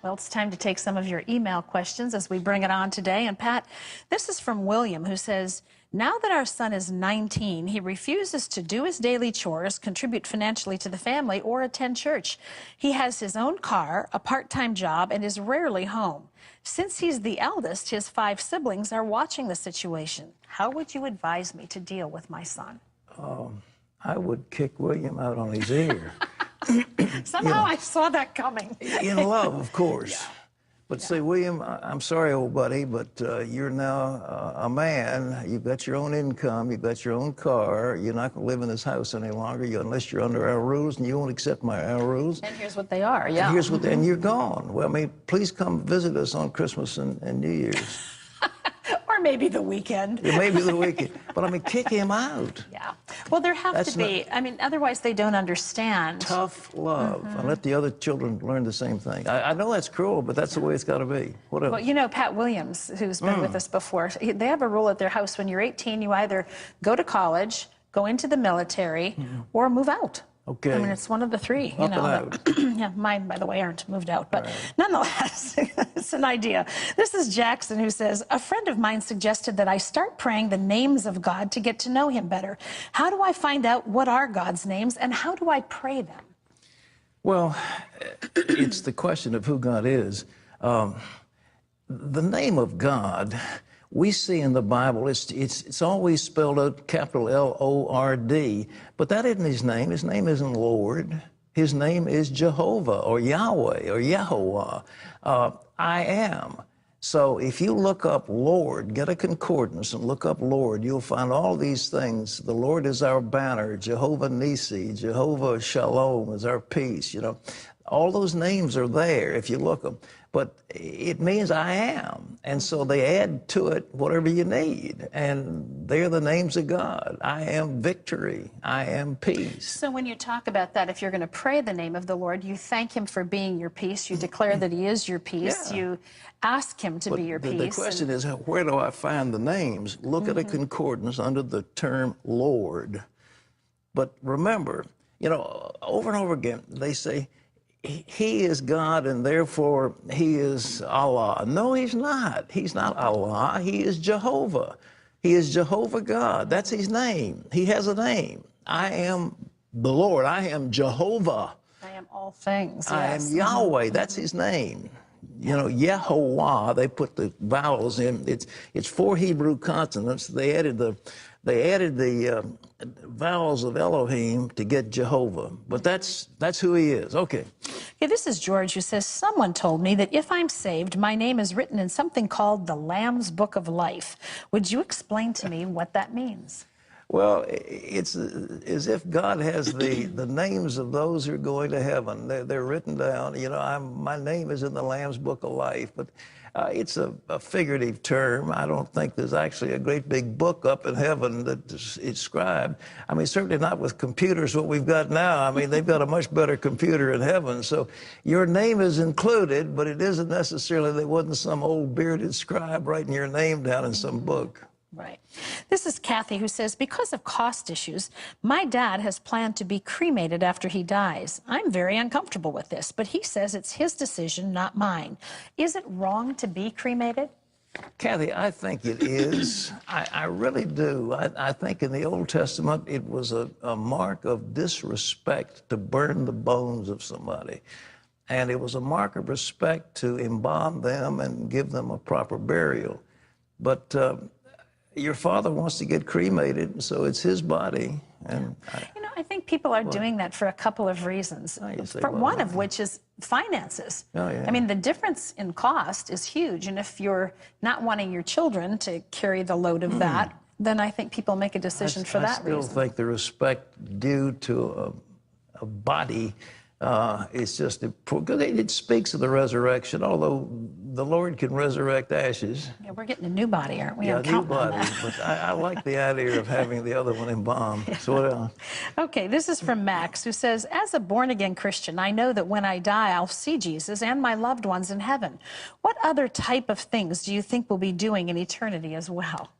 Well, it's time to take some of your email questions as we bring it on today. And Pat, this is from William, who says, now that our son is 19, he refuses to do his daily chores, contribute financially to the family, or attend church. He has his own car, a part-time job, and is rarely home. Since he's the eldest, his 5 siblings are watching the situation. How would you advise me to deal with my son? I would kick William out on his ear. Somehow I saw that coming. In love, of course. Yeah. But say, William, I'm sorry, old buddy, but you're now a man. You've got your own income. You've got your own car. You're not going to live in this house any longer unless you're under our rules, and you won't accept our rules. And here's what they are, yeah. And here's what and you're gone. Well, I mean, please come visit us on Christmas and New Year's. Or maybe the weekend. Yeah, maybe the weekend. But, I mean, kick him out. Yeah. Well, there have to be. I mean, otherwise they don't understand. Tough love. And let the other children learn the same thing. I know that's cruel, but that's the way it's got to be. What else? Well, you know, Pat Williams, who's been with us before, they have a rule at their house. When you're 18, you either go to college, go into the military, or move out. Okay. I mean, it's one of the 3, you Up know. and out. Yeah, mine, by the way, aren't moved out. But nonetheless, it's an idea. This is Jackson, who says, a friend of mine suggested that I start praying the names of God to get to know him better. How do I find out what are God's names, and how do I pray them? Well, it's the question of who God is. The name of God, we see in the Bible, it's always spelled out capital L-O-R-D, but that isn't his name. His name isn't Lord. His name is Jehovah or Yahweh or Jehovah. I am. So if you look up Lord, get a concordance and look up Lord, you'll find all these things. The Lord is our banner. Jehovah Nisi, Jehovah Shalom is our peace. You know, all those names are there if you look them. But it means I am. And so they add to it whatever you need. And they're the names of God. I am victory. I am peace. So when you talk about that, if you're going to pray the name of the Lord, you thank him for being your peace. You declare that he is your peace. Yeah. You ask him to be your peace. The question is, where do I find the names? Look at a concordance under the term Lord. But remember, you know, over and over again, they say, he is God, and therefore he is Allah. No, he's not. He's not Allah. He is Jehovah. He is Jehovah God. That's his name. He has a name. I am the Lord. I am Jehovah. I am all things. Yes. I am Yahweh. That's his name. You know, Yehovah, they put the vowels in. It's 4 Hebrew consonants. They added the vowels of Elohim to get Jehovah. But that's who he is. Okay. Yeah, this is George, who says, someone told me that if I'm saved, my name is written in something called the Lamb's Book of Life. Would you explain to me what that means? Well, it's as if God has the names of those who are going to heaven. They're written down. You know, my name is in the Lamb's Book of Life, but it's a figurative term. I don't think there's actually a great big book up in heaven that's inscribed. I mean, certainly not with computers, what we've got now. I mean, they've got a much better computer in heaven. So your name is included, but it isn't necessarily, there wasn't some old bearded scribe writing your name down in some book. Right. This is Kathy, who says, because of cost issues, my dad has planned to be cremated after he dies. I'm very uncomfortable with this, but he says it's his decision, not mine. Is it wrong to be cremated? Kathy, I think it is. I really do. I think in the Old Testament, it was a mark of disrespect to burn the bones of somebody. And it was a mark of respect to embalm them and give them a proper burial. But your father wants to get cremated, so it's his body. And you know, I think people are doing that for a couple of reasons. One of which is finances. Oh, yeah. I mean, the difference in cost is huge. And if you're not wanting your children to carry the load of that, then I think people make a decision for that reason. I still think the respect due to a body it's just, it speaks of the resurrection, although the Lord can resurrect ashes. Yeah, we're getting a new body, aren't we? Yeah, new body, but I like the idea of having the other one embalmed. Yeah. So what else? Okay, this is from Max, who says, as a born-again Christian, I know that when I die, I'll see Jesus and my loved ones in heaven. What other type of things do you think we'll be doing in eternity as well?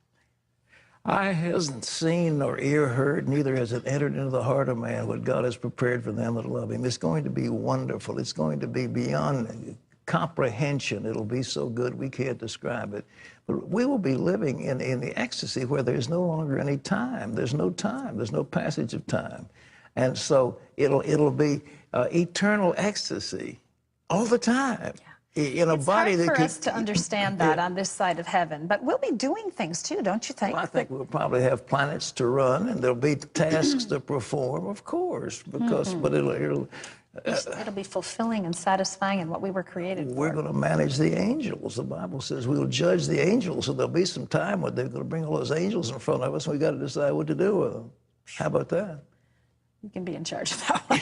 Eye hasn't seen nor ear heard, neither has it entered into the heart of man what God has prepared for them that love him. It's going to be wonderful. It's going to be beyond comprehension. It'll be so good we can't describe it. But we will be living in the ecstasy where there's no longer any time. There's no time. There's no passage of time. And so it'll be eternal ecstasy all the time. In a It's body hard that for could, us to understand that on this side of heaven, but we'll be doing things too, don't you think? Well, I think we'll probably have planets to run, and there'll be tasks to perform, of course, because but it'll be fulfilling and satisfying in what we were created we're for. going to manage the angels. The Bible says we'll judge the angels, so there'll be some time when they're going to bring all those angels in front of us, and we got to decide what to do with them. How about that? You can be in charge of that one.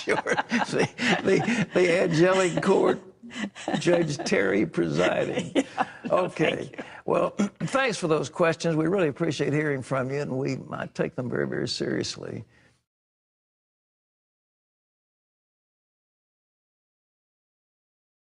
Sure. The angelic court, Judge Terry presiding. Yeah, okay. Well, thanks for those questions. We really appreciate hearing from you, and I take them very, very seriously.